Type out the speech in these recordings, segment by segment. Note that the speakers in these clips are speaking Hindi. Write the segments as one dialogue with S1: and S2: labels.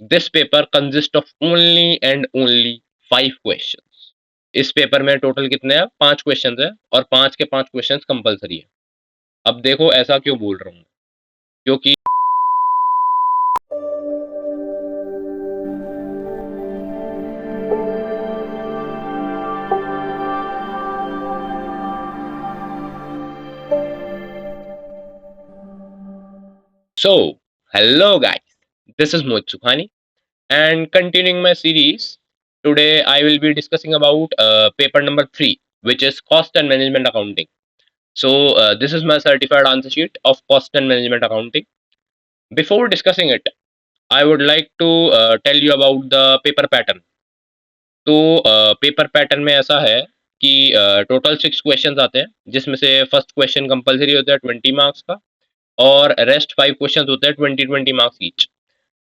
S1: This paper consist of only and only 5 questions. इस पेपर में टोटल कितने हैं? 5 क्वेश्चंस है और 5 के 5 क्वेश्चंस कंपलसरी है। अब देखो ऐसा क्यों बोल रहा हूँ, क्योंकि so hello guys, this is Mohit Sukhani and continuing my series. Today I will be discussing about paper number 3, which is cost and management accounting. So this is my certified answer sheet of cost and management accounting. Before discussing it, I would like to tell you about the paper pattern. तो पेपर पैटर्न में ऐसा है कि टोटल 6 क्वेश्चंस आते हैं, जिसमें से फर्स्ट क्वेश्चन कंपलसरी होता है 20 मार्क्स का और रेस्ट 5 क्वेश्चंस होते हैं 20-20 मार्क्स ईच,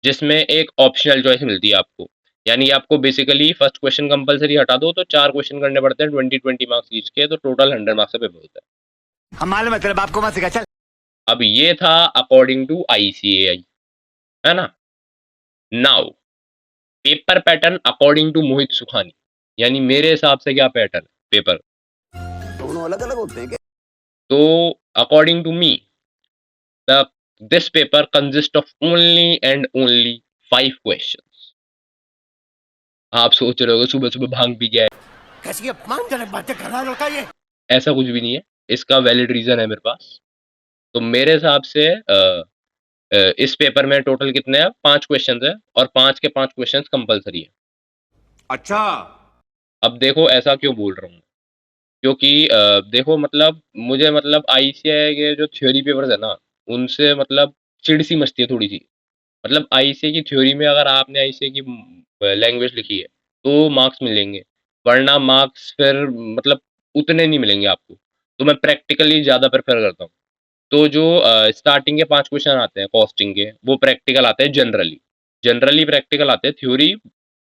S1: जिसमें एक ऑप्शनल चॉइस मिलती है आपको। यानी आपको बेसिकली फर्स्ट क्वेश्चन कंपलसरी हटा दो तो 4 क्वेश्चन करने पड़ते हैं 20-20 मार्क्स ईच के, तो टोटल 100 मार्क्स का पेपर होता है।
S2: हम मालूम है तेरे बाप को मत सिखा, चल।
S1: अब ये था अकॉर्डिंग टू ICAI, है ना। Now paper pattern according to Mohit Sukhani, यानी मेरे हिसाब से क्या पैटर्न पेपर,
S2: दोनों अलग अलग होते हैं क्या?
S1: तो according to me the this paper consist of only and only 5 questions. आप सोच रहे हो सुबह सुबह भांग पी गया है,
S2: कैसी अपमानजनक बातें कर रहा है लड़का ये।
S1: ऐसा कुछ भी नहीं है, इसका वैलिड रीजन है मेरे पास। तो मेरे हिसाब से इस पेपर में टोटल कितने हैं? 5 क्वेश्चंस है और 5 के 5 क्वेश्चंस कंपलसरी है।
S2: अच्छा,
S1: अब देखो ऐसा क्यों बोल रहा हूँ, क्योंकि देखो मतलब मुझे मतलब ICAI के जो थ्योरी पेपर्स है ना, उनसे मतलब चिढ़ सी मचती है थोड़ी सी। मतलब ICAI की थ्योरी में अगर आपने ICAI की लैंग्वेज लिखी है तो मार्क्स मिलेंगे, वरना मार्क्स फिर मतलब उतने नहीं मिलेंगे आपको। तो मैं प्रैक्टिकली ज़्यादा प्रेफर करता हूँ। तो जो स्टार्टिंग के 5 क्वेश्चन आते हैं कॉस्टिंग के, वो प्रैक्टिकल आते हैं जनरली। जनरली प्रैक्टिकल आते हैं, थ्योरी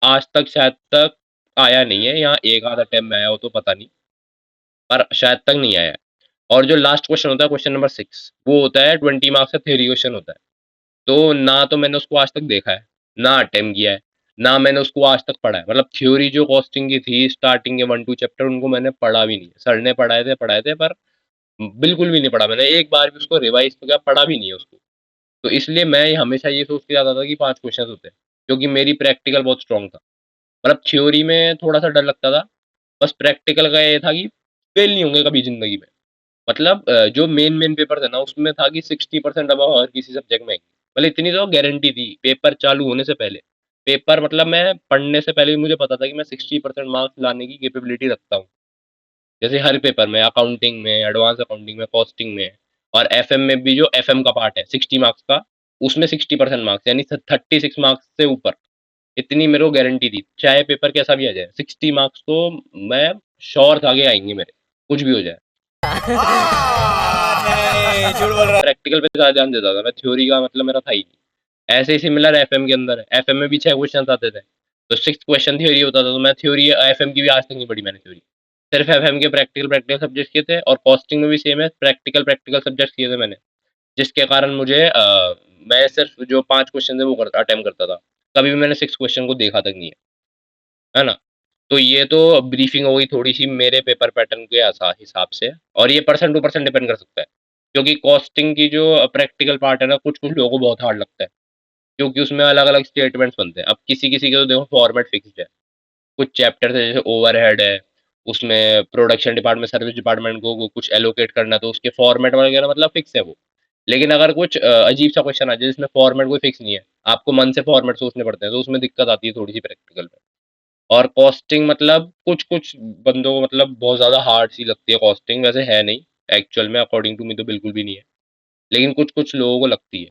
S1: आज तक शायद तक आया नहीं है, यहाँ एक आधा टाइम में आया हो तो पता नहीं, पर शायद तक नहीं आया है। और जो लास्ट क्वेश्चन होता है क्वेश्चन नंबर 6, वो होता है 20 मार्क्स का थ्योरी क्वेश्चन होता है। तो ना तो मैंने उसको आज तक देखा है, ना अटेम्प्ट किया है, ना मैंने उसको आज तक पढ़ा है। मतलब थ्योरी जो कॉस्टिंग की थी स्टार्टिंग के 1-2 चैप्टर, उनको मैंने पढ़ा भी नहीं है। सर ने पढ़ाए थे पर बिल्कुल भी नहीं पढ़ा मैंने, एक बार भी उसको रिवाइज तो क्या पढ़ा भी नहीं है उसको। तो इसलिए मैं हमेशा ये सोच के जाता था कि 5 क्वेश्चन होते हैं, क्योंकि मेरी प्रैक्टिकल बहुत स्ट्रांग था। मतलब थ्योरी में थोड़ा सा डर लगता था, बस प्रैक्टिकल का ये था कि फेल नहीं होंगे कभी जिंदगी में। मतलब जो मेन मेन पेपर थे ना, उसमें था कि 60% अबव हर किसी सब्जेक्ट में, मतलब इतनी तो गारंटी थी पेपर चालू होने से पहले। पेपर मतलब मैं पढ़ने से पहले ही मुझे पता था कि मैं 60% मार्क्स लाने की कैपेबिलिटी रखता हूँ। जैसे हर पेपर में, अकाउंटिंग में, एडवांस अकाउंटिंग में, कॉस्टिंग में, और FM में भी जो FM का पार्ट है 60 मार्क्स का, उसमें 60% मार्क्स यानी 36 मार्क्स से ऊपर, इतनी मेरे को गारंटी थी। चाहे पेपर कैसा भी आ जाए, 60 मार्क्स तो मैं श्योर था कि आएंगे मेरे, कुछ भी हो जाए।
S2: नहीं, झूठ बोल रहा है।
S1: प्रैक्टिकल पे ज़्यादा ध्यान देता था मैं, थ्योरी का मतलब मेरा था ही नहीं। ऐसे ही सिमिलर FM के अंदर है, FM में भी 6 क्वेश्चन आते थे, तो 6 क्वेश्चन थ्योरी होता था। तो मैं थ्योरी FM की भी आज तक नहीं पढ़ी मैंने थ्योरी, सिर्फ FM के प्रैक्टिकल प्रैक्टिकल सब्जेक्ट किए थे, और कॉस्टिंग में भी सेम है, प्रैक्टिकल प्रैक्टिकल सब्जेक्ट किए थे मैंने। जिसके कारण मुझे मैं सिर्फ जो 5 क्वेश्चन थे वो अटेम्प्ट करता था, कभी भी मैंने 6 क्वेश्चन को देखा तक नहीं है ना। तो ये तो ब्रीफिंग हो गई थोड़ी सी मेरे पेपर पैटर्न के हिसाब से, और ये परसेंट टू परसेंट डिपेंड कर सकता है, क्योंकि कॉस्टिंग की जो प्रैक्टिकल पार्ट है ना, कुछ कुछ लोगों को बहुत हार्ड लगता है, क्योंकि उसमें अलग अलग स्टेटमेंट्स बनते हैं। अब किसी किसी के तो देखो फॉर्मेट फिक्स्ड है, कुछ चैप्टर है जैसे ओवरहेड है, उसमें प्रोडक्शन डिपार्टमेंट सर्विस डिपार्टमेंट को कुछ एलोकेट करना है, तो उसके फॉर्मेट वगैरह मतलब फिक्स है वो। लेकिन अगर कुछ अजीब सा क्वेश्चन आ जाए जिसमें फॉर्मेट कोई फिक्स नहीं है, आपको मन से फॉर्मेट सोचने पड़ते हैं, तो उसमें दिक्कत आती है थोड़ी सी प्रैक्टिकल में। और कॉस्टिंग मतलब कुछ कुछ बंदों को मतलब बहुत ज़्यादा हार्ड सी लगती है कॉस्टिंग, वैसे है नहीं एक्चुअल में, अकॉर्डिंग टू मी तो बिल्कुल भी नहीं है, लेकिन कुछ कुछ लोगों को लगती है।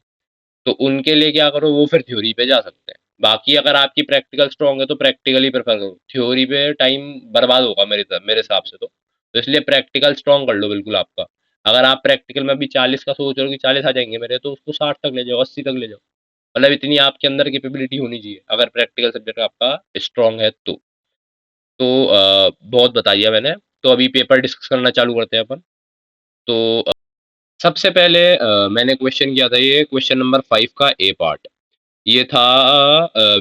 S1: तो उनके लिए क्या करो, वो फिर थ्योरी पे जा सकते हैं। बाकी अगर आपकी प्रैक्टिकल स्ट्रांग है तो प्रैक्टिकल ही प्रेफर करो, थ्योरी पे टाइम बर्बाद होगा मेरे हिसाब से तो इसलिए प्रैक्टिकल स्ट्रांग कर लो बिल्कुल आपका। अगर आप प्रैक्टिकल में भी 40 का सोच रहे हो कि 40 आ जाएंगे मेरे, तो उसको 60 तक ले जाओ, 80 तक ले जाओ। मतलब इतनी आपके अंदर कैपेबिलिटी होनी चाहिए अगर प्रैक्टिकल सब्जेक्ट आपका स्ट्रांग है तो बहुत बता दिया मैंने। तो अभी पेपर डिस्कस करना चालू करते हैं अपन। तो सबसे पहले मैंने क्वेश्चन किया था, ये क्वेश्चन नंबर 5 का A पार्ट। ये था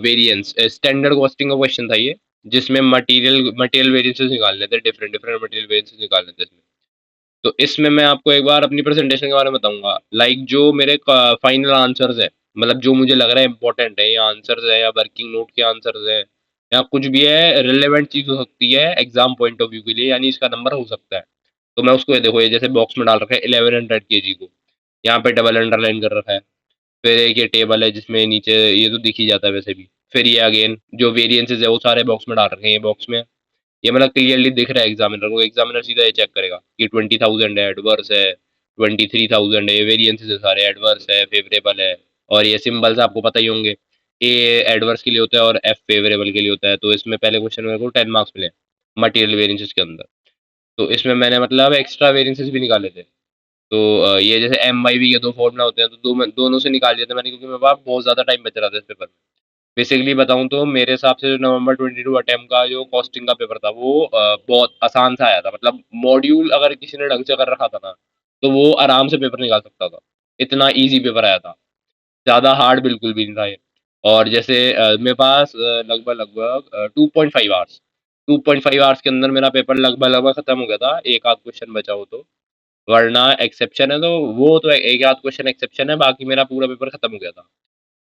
S1: वेरिएंस, स्टैंडर्ड कॉस्टिंग का क्वेश्चन था ये, जिसमें मटेरियल वेरिएंसेस निकालने थे, डिफरेंट डिफरेंट मटेरियल वेरिएंसेस निकालने थे इसमें। तो इसमें मैं आपको एक बार अपनी प्रेजेंटेशन के बारे में बताऊंगा, लाइक जो मेरे फाइनल आंसर्स है, मतलब जो मुझे लग रहा है इंपॉर्टेंट है, या आंसर्स है या वर्किंग नोट के आंसर्स है या कुछ भी है, रिलेवेंट चीज हो सकती है एग्जाम पॉइंट ऑफ व्यू के लिए, यानी इसका नंबर हो सकता है। तो मैं उसको ये देखो, ये जैसे बॉक्स में डाल रखा है 1100 kg को, यहाँ पे डबल अंडरलाइन कर रखा है। फिर एक ये टेबल है जिसमें नीचे ये तो दिख ही जाता है वैसे भी। फिर ये अगेन जो वेरिएंसेस है वो सारे बॉक्स में डाल रखे हैं, ये बॉक्स में ये मतलब क्लियरली दिख रहा है एग्जामिनर को, एग्जामिनर सीधा ये चेक करेगा कि 20,000 है, एडवर्स है, 23,000 है, वेरिएंसेस है सारे, एडवर्स है, फेवरेबल है। और ये सिंबल्स आपको पता ही होंगे, ए एडवर्स के लिए होता है और एफ फेवरेबल के लिए होता है। तो इसमें पहले क्वेश्चन मेरे को 10 मार्क्स मिले मटेरियल वेरिएंसेस के अंदर। तो इसमें मैंने मतलब एक्स्ट्रा वेरिएंसेस भी निकाले थे। तो ये जैसे एम वाई वी के दो फॉर्मूला होते हैं, तो दोनों से निकाल दिया था मैंने, क्योंकि मेरे पास बहुत ज़्यादा टाइम बच रहा था इस पेपर में। बेसिकली बताऊं तो मेरे हिसाब से जो नवंबर 22 अटेम्प्ट का जो कॉस्टिंग का पेपर था वो बहुत आसान सा आया था, मतलब मॉड्यूल अगर किसी ने ढंग से कर रखा था ना, तो वो आराम से पेपर निकाल सकता था। इतना इजी पेपर आया था, ज़्यादा हार्ड बिल्कुल भी नहीं था ये। और जैसे मेरे पास लगभग लगभग 2.5 आवर्स, 2.5 आवर्स के अंदर मेरा पेपर लगभग लगभग खत्म हो गया था, एक आध क्वेश्चन बचा हो तो। वरना एक्सेप्शन है तो वो तो एक आध क्वेश्चन एक्सेप्शन है, बाकी मेरा पूरा पेपर खत्म हो गया था।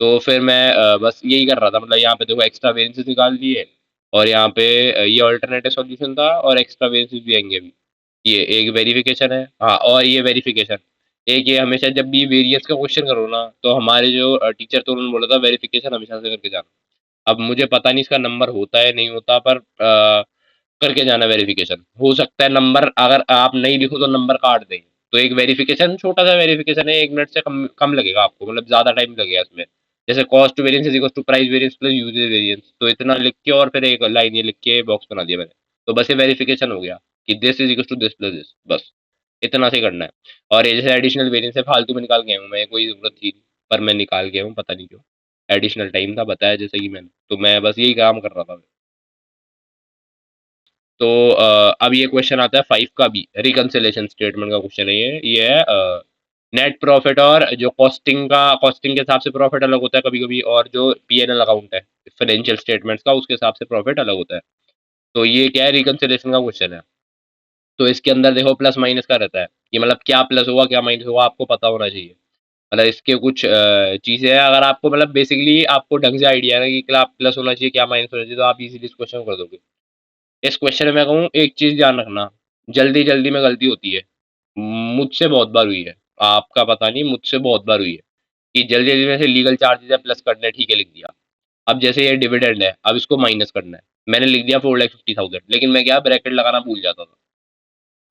S1: तो फिर मैं बस यही कर रहा था, मतलब यहाँ पे देखो एक्स्ट्रा वेरिएंसेस निकाल दिए, और यहाँ पे ये अल्टरनेटिव सॉल्यूशन था, और एक्स्ट्रा वेरिएंसेस भी आएंगे अभी। ये एक वेरिफिकेशन है, हाँ, और ये वेरिफिकेशन। एक ये हमेशा जब भी वेरिएंस का क्वेश्चन करो ना, तो हमारे जो टीचर थे उन्होंने बोला था वेरिफिकेशन हमेशा से करके जाना। अब मुझे पता नहीं इसका नंबर होता है नहीं होता, पर करके जाना वेरिफिकेशन। हो सकता है नंबर अगर आप नहीं लिखो तो नंबर काट दें। तो एक वेरिफिकेशन, छोटा सा वेरिफिकेशन है, 1 मिनट से कम कम लगेगा आपको, मतलब ज्यादा टाइम लगेगा इसमें। जैसे cost variance is equal to price variance plus usage variance, तो इतना लिख के और फिर एक लाइन ये लिख के बॉक्स बना दिया मैंने। तो बस ये वेरिफिकेशन हो गया कि this is equal to this plus this, बस इतना से करना है। और ये जैसे एडिशनल वेरिएंस है, फालतू में निकाल गया हूँ मैं, कोई जरूरत थी नहीं, पर मैं निकाल गया हूँ, पता नहीं क्यों। एडिशनल टाइम था बताया जैसे कि मैंने, तो मैं बस यही काम कर रहा था। तो अब ये क्वेश्चन आता है 5 का भी, रिकंसिलेशन स्टेटमेंट का क्वेश्चन है ये है नेट प्रॉफिट, और जो कॉस्टिंग के हिसाब से प्रॉफिट अलग होता है कभी कभी, और जो पीएनएल अकाउंट है फाइनेंशियल स्टेटमेंट्स का, उसके हिसाब से प्रॉफिट अलग होता है। तो ये क्या है, रिकंसिलेशन का क्वेश्चन है। तो इसके अंदर देखो प्लस माइनस का रहता है, कि मतलब क्या प्लस होगा क्या माइनस होगा आपको पता होना चाहिए। मतलब इसके कुछ चीजें हैं, अगर आपको मतलब बेसिकली आपको ढंग से आइडिया है ना कि क्या प्लस होना चाहिए क्या माइनस होना चाहिए, तो आप इजीली इस क्वेश्चन कर दोगे। इस क्वेश्चन में मैं कहूँ एक चीज ध्यान रखना, जल्दी जल्दी में गलती होती है। मुझसे बहुत बार हुई है, आपका पता नहीं, मुझसे बहुत बार हुई है कि जल्दी जल्दी में से लीगल चार्जेस है प्लस करना है, ठीक है लिख दिया। अब जैसे ये डिविडेंड है, अब इसको माइनस करना है, मैंने लिख दिया 4,50,000, लेकिन मैं क्या ब्रैकेट लगाना भूल जाता था।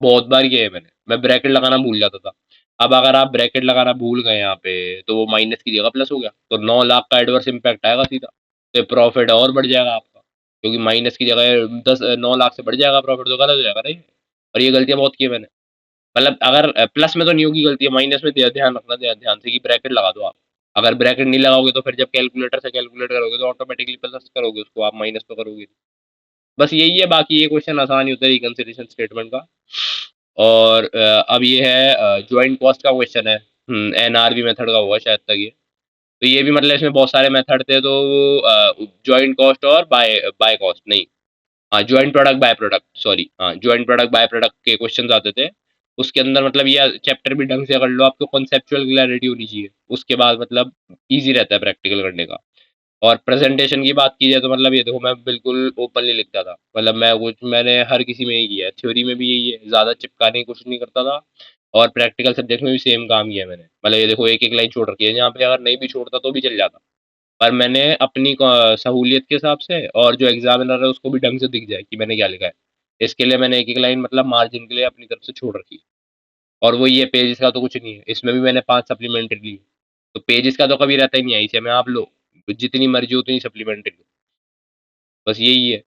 S1: बहुत बार किया है मैंने, मैं ब्रैकेट लगाना भूल जाता था। अब अगर आप ब्रैकेट लगाना भूल गए यहाँ पे, तो वो माइनस की जगह प्लस हो गया, तो 9 लाख का एडवर्स इम्पैक्ट आएगा सीधा। तो प्रॉफिट और बढ़ जाएगा आपका, क्योंकि माइनस की जगह 9 लाख से बढ़ जाएगा प्रॉफिट, तो गलत हो जाएगा नहीं। और ये गलतियां बहुत की है मैंने। मतलब अगर प्लस में तो नहीं होगी गलती, माइनस में ध्यान रखना, ध्यान से कि ब्रैकेट लगा दो आप। अगर ब्रैकेट नहीं लगाओगे तो फिर जब कैलकुलेटर से कैलकुलेट करोगे तो ऑटोमेटिकली प्लस करोगे उसको, आप माइनस तो करोगे। बस यही है, बाकी ये क्वेश्चन आसान ही होता है रिकंसिलिएशन स्टेटमेंट का। और अब ये है जॉइंट कॉस्ट का क्वेश्चन है, एनआरबी मेथड का होगा शायद तक ये। तो ये भी मतलब इसमें बहुत सारे मेथड थे, तो जॉइंट कॉस्ट और बाय बाय कॉस्ट नहीं, हाँ joint product by product, sorry, हाँ जॉइंट प्रोडक्ट बाय प्रोडक्ट के क्वेश्चन आते थे। उसके अंदर मतलब ये चैप्टर भी ढंग से कर लो, आपको कॉन्सेप्चुअल क्लैरिटी होनी चाहिए, उसके बाद मतलब इजी रहता है प्रैक्टिकल करने का। और प्रेजेंटेशन की बात की जाए तो मतलब ये देखो मैं बिल्कुल ओपनली लिखता था, मतलब मैंने हर किसी में यही किया है, थ्योरी में भी यही है, ज़्यादा चिपकाने की कोशिश नहीं करता था। और प्रैक्टिकल सब्जेक्ट में भी सेम काम किया है मैंने, मतलब ये देखो एक एक लाइन छोड़ रखी है, यहाँ पे अगर नहीं भी छोड़ता तो भी चल जाता। पर मैंने अपनी सहूलियत के हिसाब से, और जो एग्जामिनर है उसको भी ढंग से दिख जाए कि मैंने क्या लिखा है, इसके लिए मैंने एक एक लाइन मतलब मार्जिन के लिए अपनी तरफ से छोड़ रखी है। और वो ये पेजेस का तो कुछ नहीं है, इसमें भी मैंने 5 सप्लीमेंट्री ली। तो पेजेस का तो कभी रहता ही नहीं है, इसे में आप लो जितनी मर्जी उतनी सप्लीमेंट्री लो, बस यही है।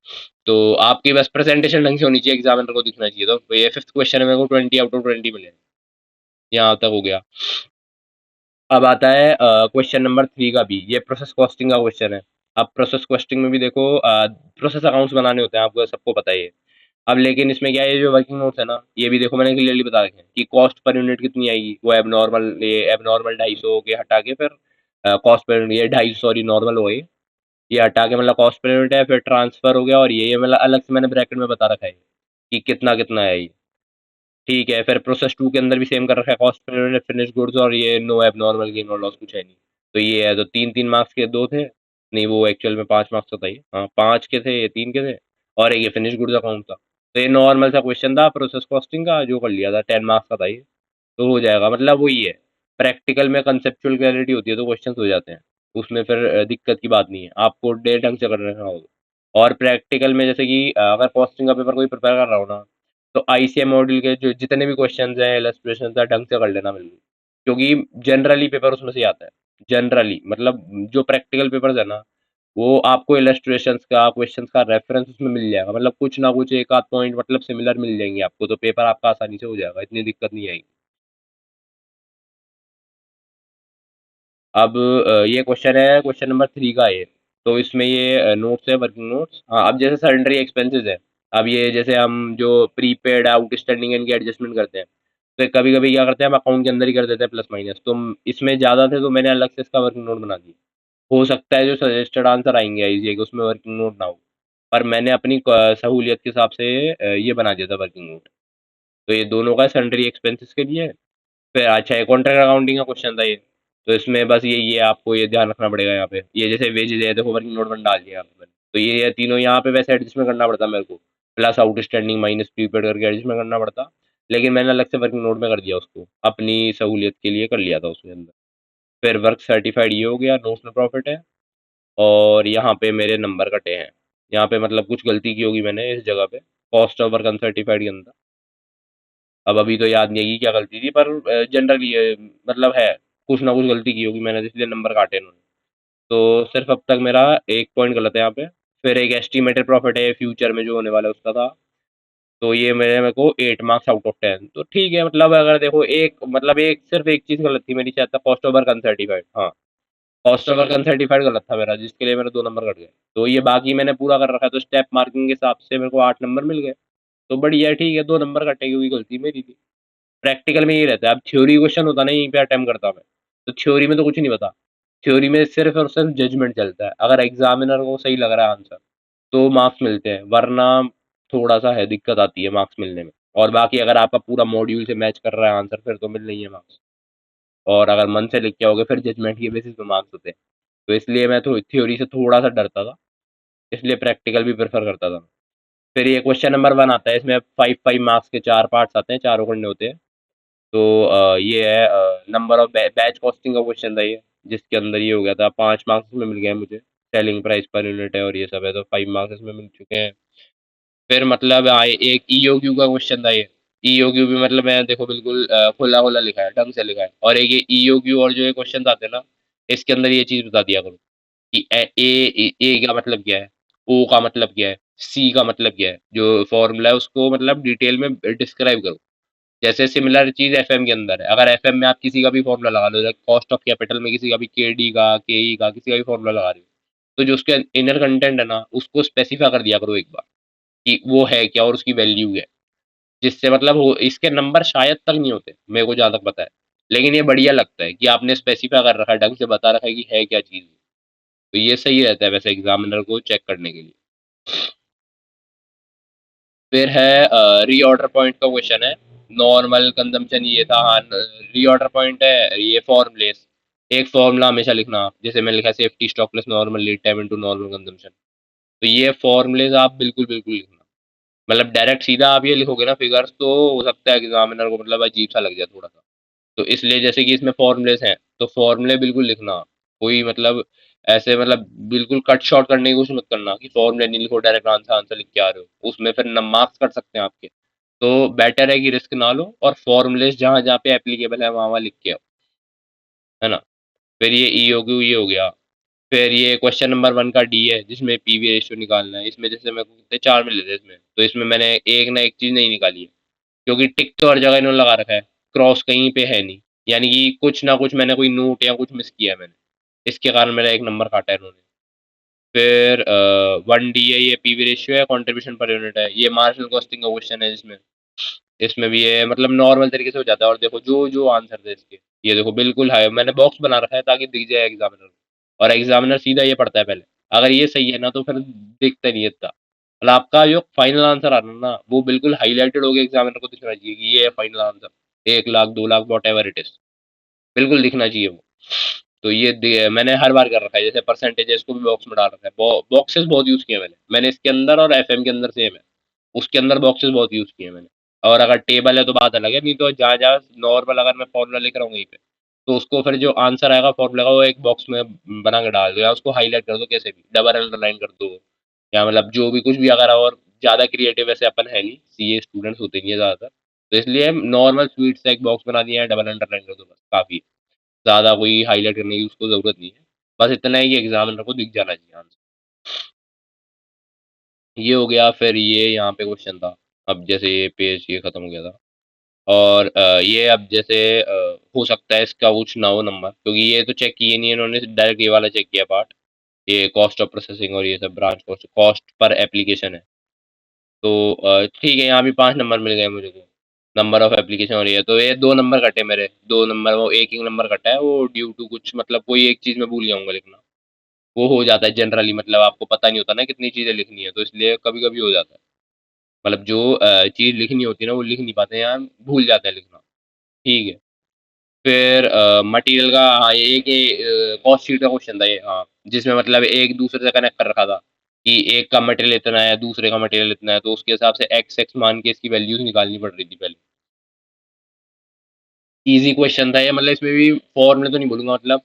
S1: तो आपकी बस प्रेजेंटेशन ढंग से होनी चाहिए, एग्जामिनर को दिखना चाहिए। तो ये फिफ्थ क्वेश्चन है, मेरे को 20 आउट ऑफ 20 मिले, यहाँ तक हो गया। अब आता है क्वेश्चन नंबर 3 का भी, ये प्रोसेस कॉस्टिंग का क्वेश्चन है। अब प्रोसेस कॉस्टिंग में भी देखो प्रोसेस अकाउंट्स बनाने होते हैं, आपको सबको पता ही है। अब लेकिन इसमें क्या है, ये जो वर्किंग नोट्स है ना, ये भी देखो मैंने क्लियरली बता रखे हैं कि कॉस्ट पर यूनिट कितनी आएगी, वो एबनॉर्मल, ये एबनॉर्मल 250 के हटा के फिर कॉस्ट पर यूनिट, ये 250 सॉरी नॉर्मल हो गई, ये हटा के मतलब कॉस्ट पर यूनिट है, फिर ट्रांसफर हो गया, और ये मतलब अलग से मैंने ब्रैकेट में बता रखा है कि कितना कितना है ये। ठीक है, फिर प्रोसेस 2 के अंदर भी सेम कर रखा है, cost per unit, finish goods, और ये नो एबनॉर्मल गेन और लॉस कुछ है नहीं। तो ये है, तो 3-3 मार्क्स के 2 थे, नहीं वो एक्चुअल में 5 मार्क्स का था ये, हाँ 5 के थे, ये 3 के थे, और एक ये फिनिश गुड्स अकाउंट था। तो ये नॉर्मल सा क्वेश्चन था प्रोसेस कॉस्टिंग का, जो कर लिया था, 10 मार्क्स का था ये। तो हो जाएगा, मतलब वही है, प्रैक्टिकल में कंसेप्चुअल क्लैरिटी होती है तो क्वेश्चंस हो जाते हैं, उसमें फिर दिक्कत की बात नहीं है, आपको डे ढंग से कर रखना होगा। और प्रैक्टिकल में जैसे कि अगर कॉस्टिंग का पेपर कोई प्रिपेयर कर रहा हो ना, तो आईसीएम मॉड्यूल के जो जितने भी क्वेश्चंस हैं, इलस्ट्रेशंस हैं, ढंग से कर लेना बिल्कुल, क्योंकि जनरली पेपर उसमें से ही आता है। जनरली मतलब जो प्रैक्टिकल पेपर्स है ना, वो आपको इलस्ट्रेशंस का, क्वेश्चंस का रेफरेंस उसमें मिल जाएगा, मतलब कुछ ना कुछ एक आध पॉइंट मतलब सिमिलर मिल जाएंगे आपको, तो पेपर आपका आसानी से हो जाएगा, इतनी दिक्कत नहीं आएगी। अब ये क्वेश्चन है, क्वेश्चन नंबर 3 का ये। तो इसमें ये नोट्स है, वर्किंग नोट्स। हाँ, अब जैसे सन्ड्री एक्सपेंसेस है, अब ये जैसे हम जो प्रीपेड आउटस्टैंडिंग इनकी एडजस्टमेंट करते हैं, तो कभी कभी क्या करते हैं, हम अकाउंट के अंदर ही कर देते हैं प्लस माइनस, तो इसमें ज़्यादा थे तो मैंने अलग से इसका वर्किंग नोट बना दिया। हो सकता है जो सजेस्टेड आंसर आएंगे आईजीए के उसमें वर्किंग नोट ना हो, पर मैंने अपनी सहूलियत के हिसाब से ये बना दिया था वर्किंग नोट। तो ये दोनों का सन्ड्री एक्सपेंसेस के लिए। फिर अच्छा, ये कॉन्ट्रैक्ट अकाउंटिंग का क्वेश्चन था ये। तो इसमें बस ये आपको ये ध्यान रखना पड़ेगा यहाँ पे, ये जैसे वेजेस है, देखो वर्किंग नोट में डाल दिया यहाँ पे मैंने। तो ये तीनों यहाँ पे वैसे एडजस्टमेंट करना पड़ता मेरे को, प्लस आउटस्टैंडिंग माइनस प्रीपेड करके एडजस्टमेंट करना पड़ता, लेकिन मैंने अलग से वर्किंग नोट में कर दिया उसको, अपनी सहूलियत के लिए कर लिया था उसके अंदर। फिर वर्क सर्टिफाइड ये हो गया, नोशनल प्रॉफिट है, और यहाँ पे मेरे नंबर कटे हैं। यहाँ पे मतलब कुछ गलती की होगी मैंने इस जगह पे, कॉस्ट ऑफ वर्क अनसर्टिफाइड के अंदर। अब अभी तो याद नहीं है कि क्या गलती थी, पर जनरली मतलब है, कुछ ना कुछ गलती की होगी मैंने, इसलिए नंबर काटे इन्होंने। तो सिर्फ अब तक मेरा एक पॉइंट गलत है यहाँ पे। फिर एक एस्टिमेटेड प्रॉफिट है, फ्यूचर में जो होने वाला है उसका था। तो ये मेरे को 8 मार्क्स आउट ऑफ 10, तो ठीक है, मतलब अगर देखो एक मतलब एक सिर्फ एक चीज़ गलत थी मेरी, शायद था कॉस्ट ओवर अनसर्टिफाइड, हाँ, कॉस्ट ओवर अनसर्टिफाइड गलत था मेरा, जिसके लिए मेरे 2 नंबर कट गए। तो ये बाकी मैंने पूरा कर रखा है, तो स्टेप मार्किंग के हिसाब से मेरे को 8 नंबर मिल गए। तो बढ़िया है, ठीक है, 2 नंबर कटे क्योंकि गलती मेरी थी। प्रैक्टिकल में ये रहता है, अब थ्योरी क्वेश्चन होता ना, यहीं पे अटेम्प्ट करता मैं, तो थ्योरी में तो कुछ नहीं पता। थ्योरी में सिर्फ और सिर्फ जजमेंट चलता है, अगर एग्जामिनर को सही लग रहा है आंसर तो मार्क्स मिलते हैं, वरना थोड़ा सा है, दिक्कत आती है मार्क्स मिलने में। और बाकी अगर आपका पूरा मॉड्यूल से मैच कर रहा है आंसर, फिर तो मिल नहीं है मार्क्स। और अगर मन से लिख के आओगे फिर जजमेंट की बेसिस पे मार्क्स होते हैं। तो इसलिए मैं तो थ्योरी से थोड़ा सा डरता था, इसलिए प्रैक्टिकल भी प्रेफर करता था। फिर ये क्वेश्चन नंबर 1 आता है, इसमें 5-5 मार्क्स के 4 पार्ट्स आते हैं, चारों करने होते हैं। तो ये है नंबर ऑफ बैच कॉस्टिंग का क्वेश्चन था ये, जिसके अंदर ये हो गया था, 5 मार्क्स में मिल गए हैं मुझे, सेलिंग प्राइस पर यूनिट है और ये सब है, तो 5 मार्क्स इसमें मिल चुके हैं। फिर मतलब आए एक ईओक्यू का क्वेश्चन था ये। ईओक्यू भी मतलब मैं देखो बिल्कुल खुला खुला लिखा है, ढंग से लिखा है, और एक ये ईओक्यू और जो ये क्वेश्चन आते हैं ना, इसके अंदर ये चीज बता दिया करो कि ए का मतलब क्या है, ओ का मतलब क्या है, सी का मतलब क्या है, जो फॉर्मूला है उसको मतलब डिटेल में डिस्क्राइब करो। जैसे सिमिलर चीज एफएम के अंदर है, अगर एफएम में आप किसी का भी फॉर्मूला लगा लो, कॉस्ट ऑफ कैपिटल में किसी का भी केडी का, केई का, किसी का भी फॉर्मूला लगा रहे हो, तो जो उसके इनर कंटेंट है ना, उसको स्पेसिफाई कर दिया करो एक बार कि वो है क्या और उसकी वैल्यू है, जिससे मतलब हो इसके नंबर शायद तक नहीं होते, मेरे को जहाँ तक पता है। लेकिन ये बढ़िया लगता है कि आपने स्पेसिफाई कर रखा है, ढंग से बता रखा है कि है क्या चीज़। तो ये सही रहता है वैसे एग्जामिनर को चेक करने के लिए। फिर है रीऑर्डर पॉइंट का क्वेश्चन है। नॉर्मल कंजम्पशन ये था, हाँ, रीऑर्डर पॉइंट है ये फॉर्मलेस। एक फॉर्मूला हमेशा लिखना आप, जैसे मैंने लिखा safety stock plus normal lead time into normal consumption. तो ये फॉर्मूलेज आप बिल्कुल बिल्कुल लिखना, मतलब डायरेक्ट सीधा आप ये लिखोगे ना फिगर्स, तो हो सकता है एग्जामिनर को मतलब अजीब सा लग जाए थोड़ा सा। तो इसलिए जैसे कि इसमें फॉर्मूलेस हैं, तो फॉर्मूले बिल्कुल लिखना आप। कोई मतलब ऐसे मतलब बिल्कुल कट शॉर्ट करने की कोशिश मत करना कि फॉर्मूले नहीं लिखो, डायरेक्ट आंसर आंसर लिख के आ रहे हो, उसमें फिर न मार्क्स कट सकते हैं आपके। तो बेटर है कि रिस्क ना लो, और फॉर्मूलेस जहाँ जहाँ पे एप्लीकेबल है वहाँ वहाँ लिख के आओ, है ना। फिर ये ई हो गया, ये हो गया। फिर ये क्वेश्चन नंबर 1 का डी है, जिसमें पीवी रेशियो निकालना है। इसमें जैसे मेरे को कितने 4 मिले थे इसमें, तो इसमें मैंने एक ना एक चीज़ नहीं निकाली है, क्योंकि टिक तो हर जगह इन्होंने लगा रखा है, क्रॉस कहीं पे है नहीं, यानी कि कुछ ना कुछ मैंने कोई नोट या कुछ मिस किया है मैंने, इसके कारण मेरा एक नंबर काटा है इन्होंने। फिर 1 डी है, ये पीवी रेशियो है, कंट्रीब्यूशन पर यूनिट है, ये मार्जिनल कॉस्टिंग का क्वेश्चन है जिसमें इसमें भी ये मतलब नॉर्मल तरीके से हो जाता है। और देखो जो आंसर थे इसके, ये देखो बिल्कुल है, मैंने बॉक्स बना रखा है ताकि दिख जाए एग्जामिनर को, और एग्जामिनर सीधा ये पढ़ता है पहले। अगर ये सही है ना तो फिर दिखता नहीं है इतना। मतलब आपका जो फाइनल आंसर आना ना वो बिल्कुल हाईलाइटेड हो गया, एग्जामिनर को दिखना चाहिए कि ये है final answer, 1 lakh 2 lakh what ever it is, बिल्कुल दिखना चाहिए वो। तो ये मैंने हर बार कर रखा है, जैसे परसेंटेज है इसको भी बॉक्स में डाल रखा है। बॉक्सेस बहुत यूज किए मैंने इसके अंदर, और एफएम के अंदर सेम है, उसके अंदर बॉक्सेस बहुत यूज किए मैंने। और अगर टेबल है तो बात अलग है, नहीं तो जहाँ जहाँ नॉर्मल अगर मैं फॉर्मूला लिख रहा हूँ यहीं पे, तो उसको फिर जो आंसर आएगा फॉर्मूला का वो एक बॉक्स में बना के डाल दो, या उसको हाईलाइट कर दो, कैसे भी डबल अंडरलाइन कर दो, या मतलब जो भी कुछ भी अगर। और ज्यादा क्रिएटिव वैसे अपन है नहीं, सीए स्टूडेंट्स होते नहीं है ज्यादातर, तो इसलिए नॉर्मल स्वीट से एक बॉक्स बना दिया है, डबल अंडरलाइन कर दो, बस काफी है। ज्यादा कोई हाईलाइट करने की उसको जरूरत नहीं है, बस इतना है कि एग्जामिनर को दिख जाना चाहिए आंसर। ये हो गया। फिर ये यहाँ पे क्वेश्चन था, अब जैसे ये पेज ये खत्म हो गया था। और ये अब जैसे हो सकता है इसका कुछ ना हो नंबर, क्योंकि ये तो चेक किए नहीं है इन्होंने, डायरेक्ट ये वाला चेक किया पार्ट, ये कॉस्ट ऑफ प्रोसेसिंग और ये सब branch cost, cost per application है। तो ठीक है, यहाँ भी 5 नंबर मिल गए मुझे को, नंबर ऑफ एप्लीकेशन। और ये तो ये 2 नंबर कटे मेरे, 2 नंबर, वो एक एक नंबर कटा है वो ड्यू टू कुछ, मतलब कोई एक चीज में भूल जाऊंगा लिखना। वो हो जाता है जनरली, मतलब आपको पता नहीं होता ना कितनी चीजें लिखनी है, तो इसलिए कभी कभी हो जाता है। मतलब जो चीज लिखनी होती है ना वो लिख नहीं पाते हैं, यहाँ भूल जाते हैं लिखना। ठीक है। फिर मटेरियल का, हाँ ये एक कॉस्ट शीट का क्वेश्चन था ये, हाँ, जिसमें मतलब एक दूसरे से कनेक्ट कर रखा था कि एक का मटेरियल इतना है, दूसरे का मटेरियल इतना है, तो उसके हिसाब से एक्स एक्स मान के इसकी वैल्यूज निकालनी पड़ रही थी पहले। इजी क्वेश्चन था ये, मतलब इसमें भी फॉर्मूले तो नहीं बोलूंगा, मतलब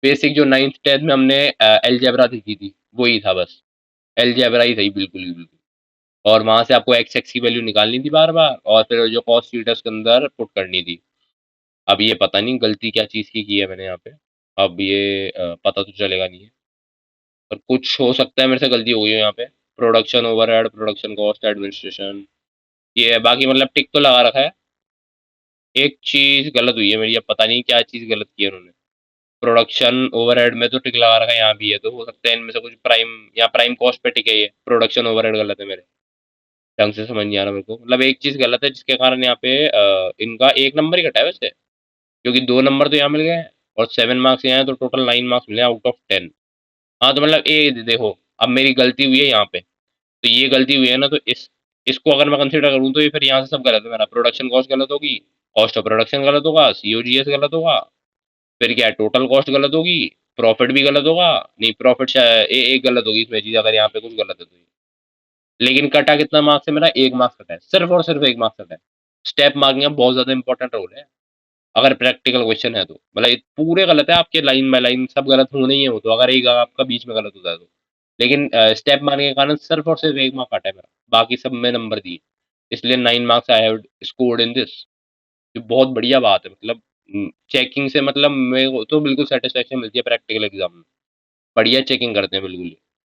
S1: बेसिक जो 9th 10th में हमने एलजेब्रा सीखी थी वही था बस। एलजेब्रा ही सही, बिल्कुल ही बिल्कुल। और वहां से आपको एक्स एक्स की वैल्यू निकालनी थी बार बार, और फिर जो कॉस्ट शीट है उसके अंदर पुट करनी थी। अब ये पता नहीं गलती क्या चीज़ की है मैंने यहाँ पे, अब ये पता तो चलेगा नहीं है, पर कुछ हो सकता है मेरे से गलती हो गई है यहाँ पे। Production overhead, production cost, administration, ये है। बाकी मतलब टिक तो लगा रखा है। एक चीज़ गलत हुई है मेरी, अब पता नहीं क्या चीज़ गलत की है उन्होंने। प्रोडक्शन ओवरहेड में तो टिक लगा रखा है, यहाँ भी है, तो हो सकता है इनमें से कुछ प्राइम या प्राइम कॉस्ट पे टिक है, ये प्रोडक्शन ओवरहेड गलत है मेरे, ढंग से समझ नहीं आ रहा मेरे को। मतलब एक चीज़ गलत है जिसके कारण यहाँ पे इनका 1 नंबर ही कटा है वैसे, क्योंकि 2 नंबर तो यहाँ मिल गए हैं, और 7 मार्क्स यहाँ है, तो टोटल 9 मार्क्स मिले आउट ऑफ 10। हाँ तो मतलब ये देखो, अब मेरी गलती हुई है यहाँ पे, तो ये गलती हुई है ना, तो इसको अगर मैं कंसीडर करूँ तो ये फिर यहाँ से सब गलत है मेरा। प्रोडक्शन कॉस्ट गलत होगी, कॉस्ट ऑफ प्रोडक्शन गलत होगा, सीओजीएस गलत होगा, फिर क्या है, टोटल कॉस्ट गलत होगी, प्रॉफिट भी गलत होगा। नहीं, प्रॉफिट एक गलत होगी इसमें चीज, अगर यहाँ पे कुछ गलत है तो। लेकिन कटा कितना मार्क्स है मेरा, 1 मार्क्स कटा है, सिर्फ और सिर्फ 1 मार्क्स कटा है। स्टेप मार्किंग का बहुत ज्यादा इंपॉर्टेंट रोल है अगर प्रैक्टिकल क्वेश्चन है तो। मतलब ये पूरे गलत है आपके, लाइन बाय लाइन सब गलत होने ही है वो तो, अगर एक आपका बीच में गलत होता है तो। लेकिन स्टेप मारने के कारण सिर्फ और सिर्फ 1 मार्क काटा है मेरा, बाकी सब में नंबर दिए, इसलिए 9 marks I have scored in this. ये बहुत बढ़िया बात है, मतलब चेकिंग से मतलब मेरे को तो बिल्कुल सेटिस्फेक्शन मिलती है प्रैक्टिकल एग्जाम में। बढ़िया चेकिंग करते हैं बिल्कुल।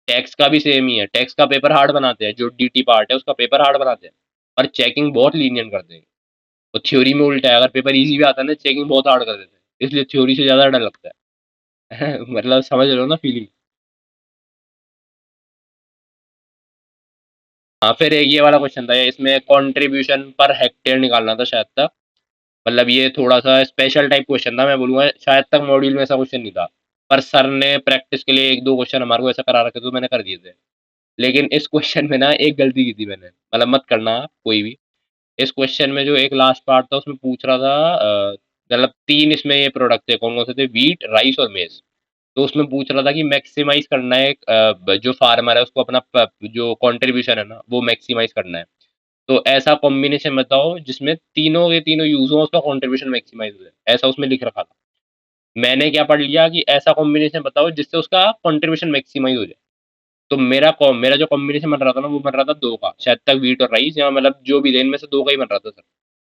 S1: टैक्स का भी सेम ही है, टैक्स का पेपर हार्ड बनाते हैं, जो डीटी पार्ट है उसका पेपर हार्ड बनाते हैं, और चेकिंग बहुत लीनियंट करते हैं। और थ्योरी में उल्टा है, अगर पेपर इजी भी आता है ना चेकिंग बहुत हार्ड कर देते हैं, इसलिए थ्योरी से ज्यादा डर लगता है। मतलब समझ रहे हो ना फीलिंग। हाँ, फिर एक ये वाला क्वेश्चन था, इसमें कंट्रीब्यूशन पर हेक्टेयर निकालना था शायद तक। मतलब ये थोड़ा सा स्पेशल टाइप क्वेश्चन था, मैं बोलूंगा शायद तक मॉड्यूल में ऐसा क्वेश्चन नहीं था, पर सर ने प्रैक्टिस के लिए 1 2 क्वेश्चन हमारे को ऐसा करा रखे तो मैंने कर दिए थे। लेकिन इस क्वेश्चन में ना एक गलती की थी मैंने, मतलब मत करना आप कोई भी। इस क्वेश्चन में जो एक लास्ट पार्ट था उसमें पूछ रहा था मतलब 3 इसमें ये प्रोडक्ट थे, कौन कौन से थे, व्हीट, राइस और मेज। तो उसमें पूछ रहा था कि मैक्सिमाइज करना है जो फार्मर है उसको अपना जो कंट्रीब्यूशन है ना वो मैक्सिमाइज करना है। तो ऐसा कॉम्बिनेशन बताओ जिसमें तीनों के तीनों यूज हो, उसका कंट्रीब्यूशन मैक्सिमाइज हो जाए, ऐसा उसमें लिख रखा था। मैंने क्या पढ़ लिया कि ऐसा कॉम्बिनेशन बताओ जिससे उसका कंट्रीब्यूशन मैक्सिमाइज हो जाए। तो मेरा जो कॉम्बिनेशन बन रहा था ना वो बन रहा था 2 का, शायद तक व्हीट और राइस, या मतलब जो भी, इनमें से 2 का ही बन रहा था सर।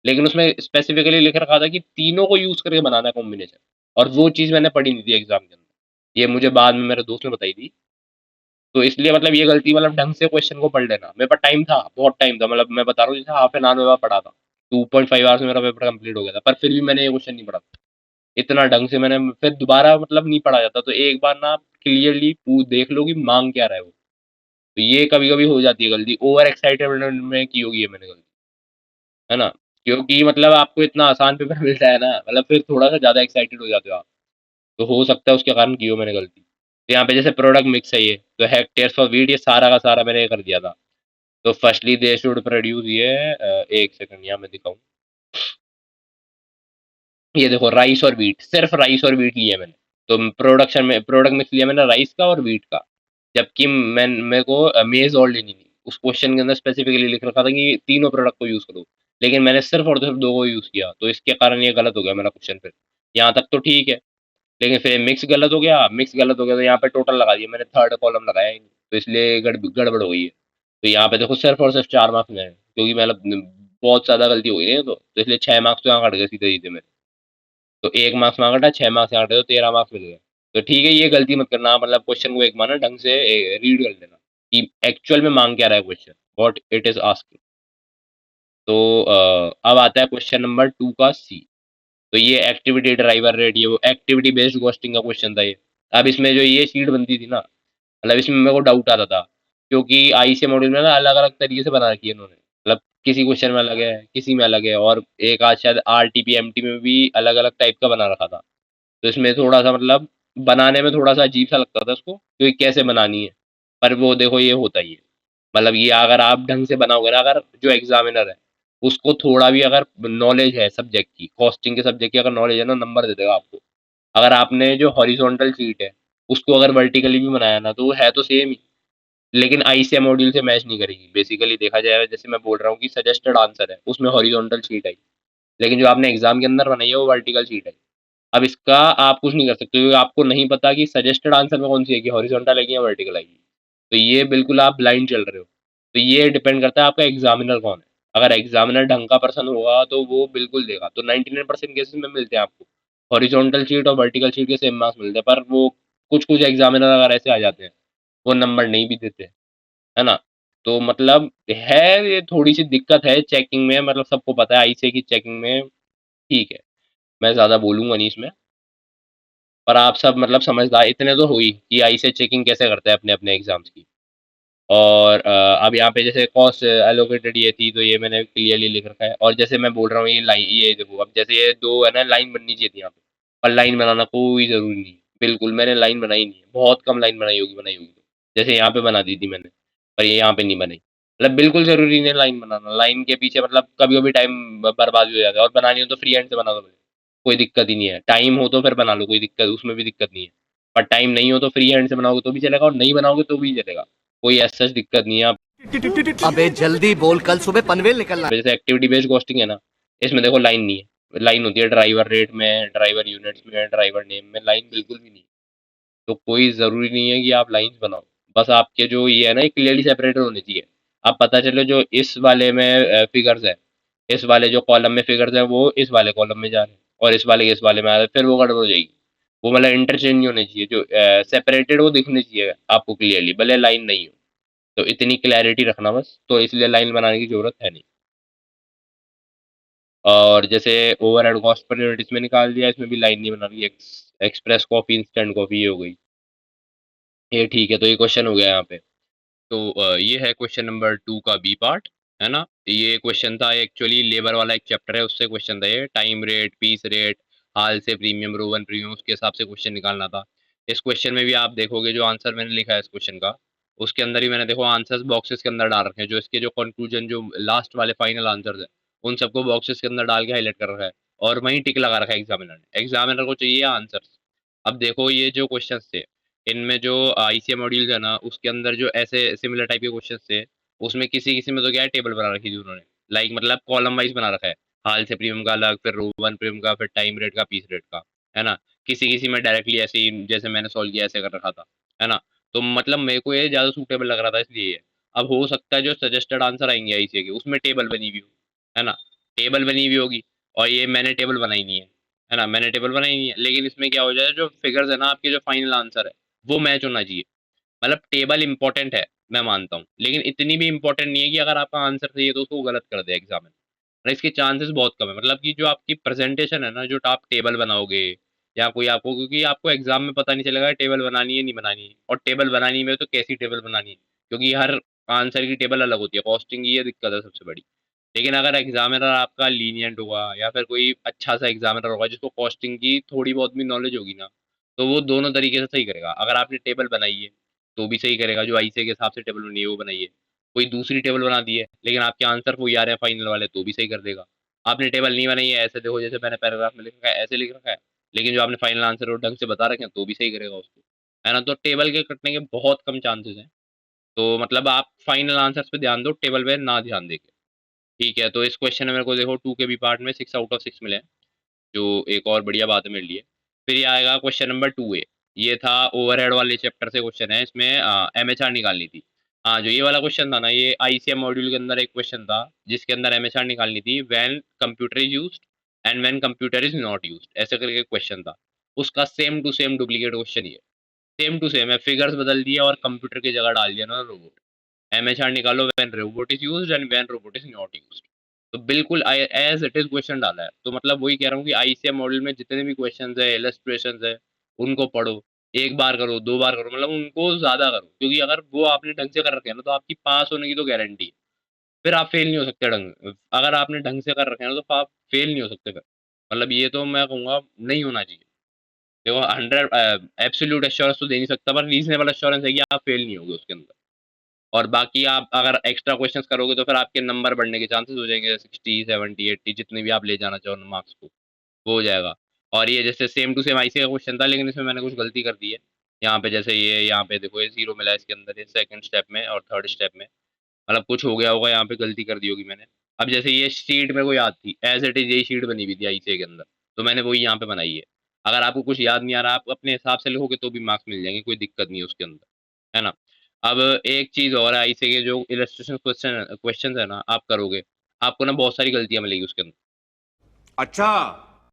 S1: लेकिन उसमें स्पेसिफिकली लिख रखा था कि तीनों को यूज करके बनाना है कॉम्बिनेशन, और वो चीज मैंने पढ़ी नहीं थी एग्जाम के अंदर, ये मुझे बाद में मेरे दोस्त ने बताई थी। तो इसलिए मतलब ये गलती, मतलब ढंग से क्वेश्चन को पढ़ लेना। मेरे पास टाइम था, बहुत टाइम था, मतलब मैं बता रहा हूँ जैसे हाफ एन आवर में पढ़ा था, 2.5 आवर्स में मेरा पेपर कंप्लीट हो गया था, पर फिर भी मैंने ये क्वेश्चन नहीं पढ़ा था इतना ढंग से। मैंने फिर दोबारा मतलब नहीं पढ़ा जाता, तो एक बार ना क्लियरली देख लो कि मांग क्या रहा है वो। तो ये कभी कभी हो जाती है गलती, ओवर एक्साइटेड में की होगी ये मैंने गलती, है ना? क्योंकि मतलब आपको इतना आसान पेपर मिल रहा है ना, मतलब फिर थोड़ा-सा ज़्यादा एक्साइटेड हो जाते हो आप। तो हो सकता है उसके कारण की हो मैंने गलती। तो यहाँ पे जैसे प्रोडक्ट मिक्स है ये, तो हेक्टेयर्स फॉर व्हीट ये सारा का सारा मैंने ये कर दिया था। तो फर्स्टली दे शुड प्रोड्यूस ये 1 सेकंड यहाँ मैं दिखाऊँ। ये देखो राइस और व्हीट, सिर्फ राइस और व्हीट लिया मैंने। तो प्रोडक्शन में प्रोडक्ट मिक्स लिया मैंने राइस का और व्हीट का। जबकि मेरे को मेज़ और लेनी थी। उस क्वेश्चन के अंदर स्पेसिफिकली लिख रखा था कि तीनों प्रोडक्ट को यूज़ करो। लेकिन मैंने सिर्फ और सिर्फ 2 को यूज़ किया, तो इसके कारण ये गलत हो गया मेरा क्वेश्चन फिर। यहाँ तक तो ठीक है, लेकिन फिर मिक्स गलत हो गया तो यहाँ पे टोटल लगा दिया मैंने, थर्ड कॉलम लगाया ही नहीं, तो इसलिए गड़बड़ हो गई है। तो यहाँ पे देखो सिर्फ और सिर्फ 4 मार्क्स मिले हैं, क्योंकि मतलब बहुत ज़्यादा गलती हो गई है ये तो इसलिए 6 मार्क्स तो यहाँ कट गए सीधे-सीधे मेरे। तो 1 मार्क्स वहाँ कटा, 6 मार्क्स यहाँ कटे, तो 13 मार्क्स मिल गए। तो ठीक है, ये गलती मत करना, मतलब क्वेश्चन को एक बार ना ढंग से रीड कर लेना कि एक्चुअल में माँग क्या रहा है question, what it is asking. तो अब आता है क्वेश्चन नंबर 2 का सी। तो ये एक्टिविटी ड्राइवर रेट, ये वो एक्टिविटी बेस्ड कॉस्टिंग का क्वेश्चन था ये। अब इसमें जो ये शीट बनती थी ना, मतलब इसमें मेरे को डाउट आता था, क्योंकि आईसीए मॉड्यूल में ना अलग-अलग तरीके से बना रखी है इन्होंने। मतलब किसी क्वेश्चन में अलग है, किसी में अलग है, और एक आध शायद आरटीपी, एमटी में भी अलग-अलग टाइप का बना रखा था। तो इसमें थोड़ा-सा मतलब बनाने में थोड़ा-सा अजीब-सा लगता था इसको, क्योंकि कैसे बनानी है। पर वो देखो ये होता ही है। मतलब ये अगर आप ढंग से बनाओगे ना, अगर जो एग्ज़ामिनर है, उसको थोड़ा भी अगर नॉलेज है सब्जेक्ट की, कॉस्टिंग के सब्जेक्ट की अगर नॉलेज है ना, नंबर दे देगा आपको। अगर आपने जो हॉरिज़ॉन्टल शीट है, उसको अगर वर्टिकली भी बनाया ना, तो वो है तो सेम ही, लेकिन आईसीए मॉड्यूल से मैच नहीं करेगी। बेसिकली देखा जाए, जैसे मैं बोल रहा हूँ कि सजेस्टेड आंसर है, उसमें हॉरिज़ॉन्टल शीट आई। लेकिन जो आपने एग्ज़ाम के अंदर बनाई है, वो वर्टिकल शीट है। अब इसका आप कुछ नहीं कर सकते, क्योंकि आपको नहीं पता कि सजेस्टेड आंसर में कौन-सी आएगी, हॉरिज़ॉन्टल आएगी या वर्टिकल आएगी। तो ये बिल्कुल आप ब्लाइंड चल रहे हो। तो ये डिपेंड करता है आपका एग्ज़ामिनर कौन है। अगर एग्ज़ामिनर ढंग का पर्सन होगा, तो वो बिल्कुल देगा। तो 99% केसेज़ में मिलते हैं आपको। हॉरिज़ॉन्टल शीट और वर्टिकल शीट के सेम मार्क्स मिलते हैं, पर वो कुछ-कुछ एग्ज़ामिनर अगर ऐसे आ जाते हैं, वो नंबर नहीं भी देते, है ना? तो मतलब है, ये थोड़ी-सी दिक्कत है चेकिंग में, मतलब सबको पता है आईसीए की चेकिंग में, ठीक है। मैं ज़्यादा बोलूँगा नहीं इसमें। पर आप सब मतलब समझदार इतने तो हो ही कि आईसीए चेकिंग कैसे करता है अपने-अपने एग्ज़ाम्स की। और अब यहाँ पे जैसे कॉस्ट एलोकेटेड ये थी, तो ये मैंने क्लियरली लिख रखा है। और जैसे मैं बोल रहा हूँ, ये देखो, अब जैसे ये 2 है ना, लाइन बननी चाहिए थी यहाँ पे, पर लाइन बनाना कोई ज़रूरी नहीं है। बिल्कुल मैंने लाइन बनाई नहीं है, बहुत कम लाइन बनाई होगी तो। जैसे यहाँ पे बना दी थी मैंने, पर ये यहाँ पे नहीं बनाई। मतलब बिल्कुल ज़रूरी नहीं है लाइन बनाना, लाइन के पीछे मतलब कभी-कभी टाइम बर्बाद भी हो जाता है, और बनानी हो तो फ्री हैंड से बना दो, कोई दिक्कत ही नहीं है। टाइम हो तो फिर बना लो, कोई दिक्कत उसमें भी दिक्कत नहीं है। पर टाइम नहीं हो तो फ्री हैंड से बनाओगे तो भी चलेगा, और नहीं बनाओगे तो भी चलेगा। कोई ऐसा सच दिक्कत नहीं है। आप
S2: अबे जल्दी बोल, कल सुबह पनवेल निकलना
S1: जैसे एक्टिविटी बेस्ड कॉस्टिंग है ना, इसमें देखो लाइन नहीं है। लाइन होती है ड्राइवर रेट में, ड्राइवर यूनिट्स में, ड्राइवर नेम में, लाइन बिल्कुल भी नहीं है। तो कोई ज़रूरी नहीं है कि आप लाइन्स बनाओ। बस आपके जो ये है ना, ये क्लियरली सेपरेटेड होने चाहिए। अब पता चले जो इस वाले में फिगर्स है, इस वाले जो कॉलम में फिगर्स हैं, वो इस वाले कॉलम में जा रहे हैं, और इस वाले के इस वाले में आ रहे हैं, फिर वो गड़बड़ हो जाएगी। वो मतलब इंटरचेंज नहीं होने चाहिए, जो सेपरेटेड वो दिखने चाहिए आपको क्लियरली, भले लाइन नहीं हो। तो इतनी क्लैरिटी रखना बस, तो इसलिए लाइन बनाने की ज़रूरत है नहीं। और जैसे ओवरहेड कॉस्ट पर यूनिट इसमें निकाल दिया, इसमें भी लाइन नहीं बना रही। एक्सप्रेस कॉफ़ी, इंस्टेंट कॉफ़ी, ये हो गई। ये ठीक है, तो ये क्वेश्चन हो गया यहाँ पे। तो ये है क्वेश्चन नंबर 2 का बी पार्ट, है ना? ये क्वेश्चन था एक्चुअली, लेबर वाला एक चैप्टर है, उससे क्वेश्चन था ये। टाइम रेट, पीस रेट, हाल से प्रीमियम, रोवन प्रीमियम, उसके हिसाब से क्वेश्चन निकालना था। इस क्वेश्चन में भी आप देखोगे जो आंसर मैंने लिखा है इस क्वेश्चन का, उसके अंदर ही मैंने देखो आंसर्स बॉक्सेस के अंदर डाल रखे हैं। जो इसके जो कंक्लूजन, जो लास्ट वाले फाइनल आंसर्स हैं, उन सबको बॉक्सेस के अंदर डाल के हाइलाइट कर रखा है, और वहीं टिक लगा रखा है एग्जामिनर ने। एग्जामिनर को चाहिए आंसर्स। अब देखो ये जो क्वेश्चंस थे, इनमें जो आईसीए मॉड्यूल्स है ना, उसके अंदर जो ऐसे सिमिलर टाइप के क्वेश्चंस थे, उसमें किसी-किसी में तो क्या है, टेबल बना रखी थी उन्होंने। लाइक मतलब कॉलम वाइज़ बना रखा है। हाल से प्रीमियम का अलग, फिर रोवन प्रीमियम का, फिर टाइम रेट का, पीस रेट का, है ना? किसी-किसी में डायरेक्टली ऐसे ही जैसे मैंने सॉल्व किया ऐसे कर रखा था, है ना? तो मतलब मेरे को ये ज़्यादा सूटेबल लग रहा था, इसलिए ये। अब हो सकता है जो सजेस्टेड आंसर आएँगे आईसीए के, उसमें टेबल बनी हुई हो, है ना? टेबल बनी हुई होगी, और ये मैंने टेबल बनाई नहीं है ना? मैंने टेबल बनाई नहीं है, लेकिन इसमें क्या हो जाए, जो फिगर्स है ना आपके, जो फाइनल आंसर है, वो मैच होना चाहिए। मतलब टेबल इम्पोर्टेंट है, मैं मानता हूँ, लेकिन इतनी भी इम्पोर्टेंट नहीं है कि अगर आपका आंसर सही है तो उसको गलत कर दे एग्जामिनर। और इसके चांसेस बहुत कम है, मतलब कि जो आपकी प्रेजेंटेशन है ना, जो आप टेबल बनाओगे, या कोई आपको, क्योंकि आपको एग्जाम में पता नहीं चलेगा टेबल बनानी है नहीं बनानी है, और टेबल बनानी में तो कैसी टेबल बनानी है, क्योंकि हर आंसर की टेबल अलग होती है। कॉस्टिंग की ये दिक्कत है सबसे बड़ी। लेकिन अगर एग्जामिनर आपका लीनियंट होगा या फिर कोई अच्छा सा एग्जामिनर होगा जिसको कॉस्टिंग की थोड़ी बहुत भी नॉलेज होगी ना, तो वो दोनों तरीके से सही करेगा। अगर आपने टेबल बनाई है तो भी सही करेगा, जो आईसीए के हिसाब से टेबल बनी है वो बनाइए। कोई दूसरी टेबल बना दी है लेकिन आपके आंसर वही आ रहे हैं फाइनल वाले, तो भी सही कर देगा। आपने टेबल नहीं बनाई है, ऐसे देखो जैसे मैंने पैराग्राफ में लिख रखा है ऐसे लिख रखा है, लेकिन जो आपने फाइनल आंसर वो ढंग से बता रखे हैं तो भी सही करेगा उसको, है ना। तो टेबल के कटने के बहुत कम चांसेस हैं। तो मतलब आप फाइनल आंसर्स पे ध्यान दो, टेबल पे ना ध्यान देके। ठीक है, तो इस क्वेश्चन में मेरे को देखो 2 के बी पार्ट में 6 आउट ऑफ 6 मिले हैं, जो एक और बढ़िया बात है मेरे लिए। फिर ये आएगा क्वेश्चन नंबर 2A। ये था ओवरहेड वाले चैप्टर से क्वेश्चन है, इसमें एमएचआर निकालनी थी। हाँ, जो ये वाला क्वेश्चन था ना, ये आईसीएम मॉड्यूल के अंदर एक क्वेश्चन था जिसके अंदर एमएचआर निकालनी थी, when computer is used and when computer is not used, ऐसे करके क्वेश्चन था। उसका same to same duplicate question ये, सेम टू सेम है, फिगर्स बदल दिया और कंप्यूटर की जगह डाल दिया ना रोबोट। एमएचआर निकालो when robot is used and when robot is not used. तो बिल्कुल एज इट इज क्वेश्चन डाला है। तो मतलब वही कह रहा हूँ कि आईसीएम मॉडल में जितने भी क्वेश्चंस है, इलस्ट्रेशंस है, उनको पढ़ो। एक बार करो, 2 बार करो, मतलब उनको ज़्यादा करो, क्योंकि अगर वो आपने ढंग से कर रखे हैं ना, तो आपकी पास होने की तो गारंटी है। फिर आप फेल नहीं हो सकते अगर आपने ढंग से कर रखे हैं ना, तो आप फेल नहीं हो सकते फिर। मतलब ये तो मैं कहूँगा नहीं होना चाहिए। देखो 100 एब्सोल्यूट एश्योरेंस तो दे नहीं सकता, पर रीज़नेबल एश्योरेंस है कि आप फेल नहीं होगे उसके अंदर। और बाकी आप अगर एक्स्ट्रा क्वेश्चंस करोगे तो फिर आपके नंबर बढ़ने के चांसेस हो जाएंगे, 60 70 80 जितने भी आप ले जाना चाहो मार्क्स को, वो हो जाएगा। और ये जैसे सेम टू सेम आईसी का क्वेश्चन था, लेकिन इसमें मैंने कुछ गलती कर दी है। यहाँ पे जैसे ये यहाँ पे देखो ये जीरो मिला है इसके अंदर, ये सेकंड स्टेप में और थर्ड स्टेप में, मतलब कुछ हो गया होगा, यहाँ पे गलती कर दी होगी मैंने। अब जैसे ये शीट मेरे को याद थी, एज इट इज यही शीट बनी हुई थी आईसीए के अंदर, तो मैंने वही यहाँ पे बनाई है। अगर आपको कुछ याद नहीं आ रहा, आप अपने हिसाब से लिखोगे तो भी मार्क्स मिल जाएंगे, कोई दिक्कत नहीं है उसके अंदर, है ना। अब एक चीज और है, आईसीए के जो इलस्ट्रेशन क्वेश्चन है ना, आप करोगे, आपको ना बहुत सारी गलतियां मिलेगी उसके अंदर।
S2: अच्छा।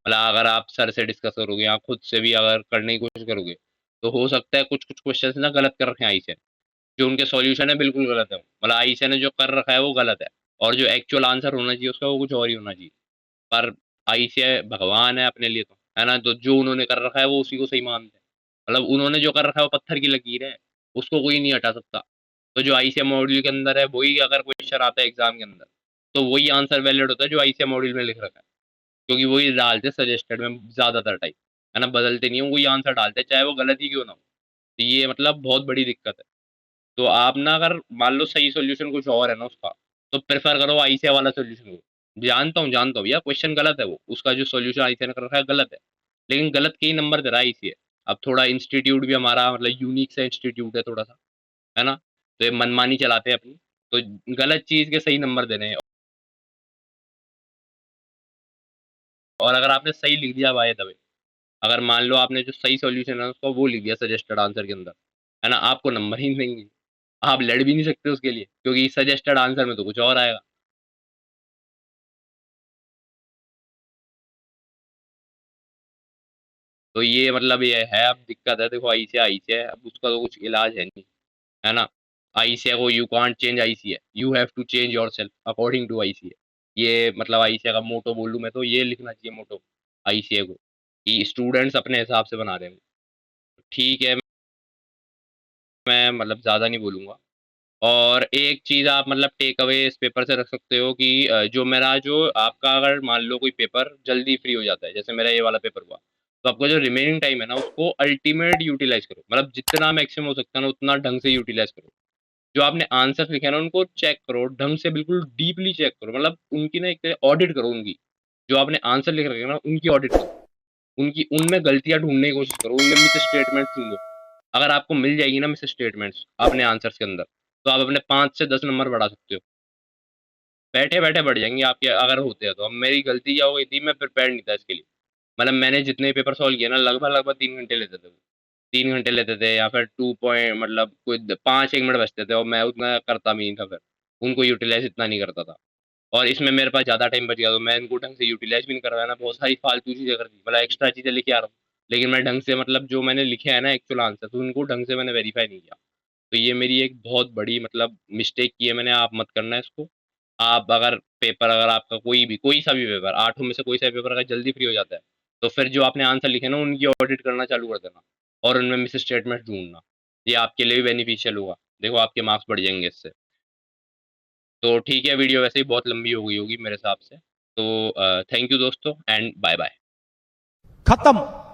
S1: मतलब अगर आप सर से डिस्कस करोगे या खुद से भी अगर करने की कोशिश करोगे, तो हो सकता है कुछ कुछ क्वेश्चन ना गलत कर रखे हैं आईसीए, जो उनके सॉल्यूशन है बिल्कुल गलत है, मतलब आईसीए ने जो कर रखा है वो गलत है, और जो एक्चुअल आंसर होना चाहिए उसका वो कुछ और ही होना चाहिए। पर आईसीए भगवान है अपने लिए तो, है ना। तो जो उन्होंने कर रखा है वो उसी को सही मानते हैं। मतलब उन्होंने जो कर रखा है वो पत्थर की लकीर है, उसको कोई नहीं हटा सकता। तो जो आईसीए मॉड्यूल के अंदर है वही अगर क्वेश्चन आता है एग्जाम के अंदर, तो वही आंसर वैलिड होता है जो आईसीए मॉड्यूल में लिख रखा है, क्योंकि वही डालते सजेस्टेड में ज्यादातर टाइम, है ना, बदलते नहीं हो, वही आंसर डालते हैं चाहे वो गलत ही क्यों ना हो। तो ये मतलब बहुत बड़ी दिक्कत है। तो आप ना अगर मान लो सही सॉल्यूशन कुछ और है ना उसका, तो प्रेफर करो आईसीए वाला सॉल्यूशन को। जानता हूँ भैया क्वेश्चन गलत है, वो उसका जो सॉल्यूशन आईसीए ने कर रखा है गलत है, लेकिन गलत के ही नंबर दे रहा है आईसीए। अब थोड़ा इंस्टीट्यूट भी हमारा मतलब यूनिक सा इंस्टीट्यूट है थोड़ा सा, है ना, तो ये मनमानी चलाते हैं अपनी, तो गलत चीज के सही नंबर देने हैं। और अगर आपने सही लिख दिया बाय द वे, अगर मान लो आपने जो सही सॉल्यूशन है उसका वो लिख दिया सजेस्टेड आंसर के अंदर, है ना, आपको नंबर ही नहीं देंगे। आप लड़ भी नहीं सकते उसके लिए, क्योंकि सजेस्टेड आंसर में तो कुछ और आएगा। तो ये मतलब ये है, अब दिक्कत है, देखो आई से है, अब उसका तो कुछ इलाज है नहीं, है ना। आईसीए को you can't change ICA, you have to change yourself according to ICA. ये मतलब आईसीए का मोटो बोलूं मैं तो ये लिखना चाहिए मोटो आईसीए को, कि स्टूडेंट्स अपने हिसाब से बना रहे हैं। ठीक है, मैं मतलब ज़्यादा नहीं बोलूँगा। और एक चीज़ आप मतलब टेक अवे इस पेपर से रख सकते हो कि जो आपका अगर मान लो कोई पेपर जल्दी फ्री हो जाता है, जैसे मेरा ये वाला पेपर हुआ, तो आपका जो रिमेनिंग टाइम है ना उसको अल्टीमेट यूटिलाइज़ करो। मतलब जितना मैक्सिमम हो सकता है ना उतना ढंग से यूटिलाइज़ करो। जो आपने आंसर्स लिखे हैं ना उनको चेक करो, ढंग से बिल्कुल डीपली चेक करो, मतलब उनकी ना एक ऑडिट करो उनकी। जो आपने आंसर लिख रखे हैं ना उनकी ऑडिट करो। उनकी उनमें गलतियाँ ढूँढने की कोशिश करो, उनमें मिस स्टेटमेंट्स ढूँढो। अगर आपको मिल जाएगी ना मिस स्टेटमेंट्स अपने आंसर्स के अंदर, तो आप अपने 5 से 10 नंबर बढ़ा सकते हो। बैठे-बैठे बढ़ जाएँगे आपके अगर होते हैं तो। अब मेरी गलती क्या हो गई थी, मैं प्रिपेयर्ड नहीं था इसके लिए। मतलब मैंने जितने पेपर सॉल्व किए ना लगभग-लगभग 3 घंटे लेते थे वो। 3 घंटे लेते थे या फिर 2 पॉइंट मतलब कोई द 5-1 मिनट बचते थे, और मैं उतना करता भी नहीं था फिर। उनको यूटिलाइज़ इतना नहीं करता था। और इसमें मेरे पास ज़्यादा टाइम बच गया, तो मैं इनको ढंग से यूटिलाइज़ भी नहीं कर पाया ना, बहुत सारी फालतू चीज़ें कर दी। मतलब एक्स्ट्रा चीज़ें लेके आ रहा हूँ, लेकिन मैं ढंग से मतलब जो मैंने लिखे हैं ना एक्चुअल आंसर, तो उनको ढंग से मैंने वेरीफ़ाई नहीं किया। तो ये मेरी एक बहुत बड़ी मतलब मिस्टेक की है मैंने, आप मत करना इसको। आप अगर पेपर अगर आपका कोई सा भी पेपर, आठों में से कोई सा भी पेपर अगर जल्दी फ्री हो जाता है, तो फिर जो आपने आंसर लिखे ना उनकी ऑडिट करना चालू कर देना, और उनमें मिस स्टेटमेंट ढूँढना। ये आपके लिए भी बेनिफिशियल होगा। देखो आपके मार्क्स बढ़ जाएँगे इससे। तो ठीक है, वीडियो वैसे ही बहुत लंबी हो गई होगी मेरे हिसाब से। तो थैंक यू दोस्तों एंड बाय-बाय।
S3: खत्म।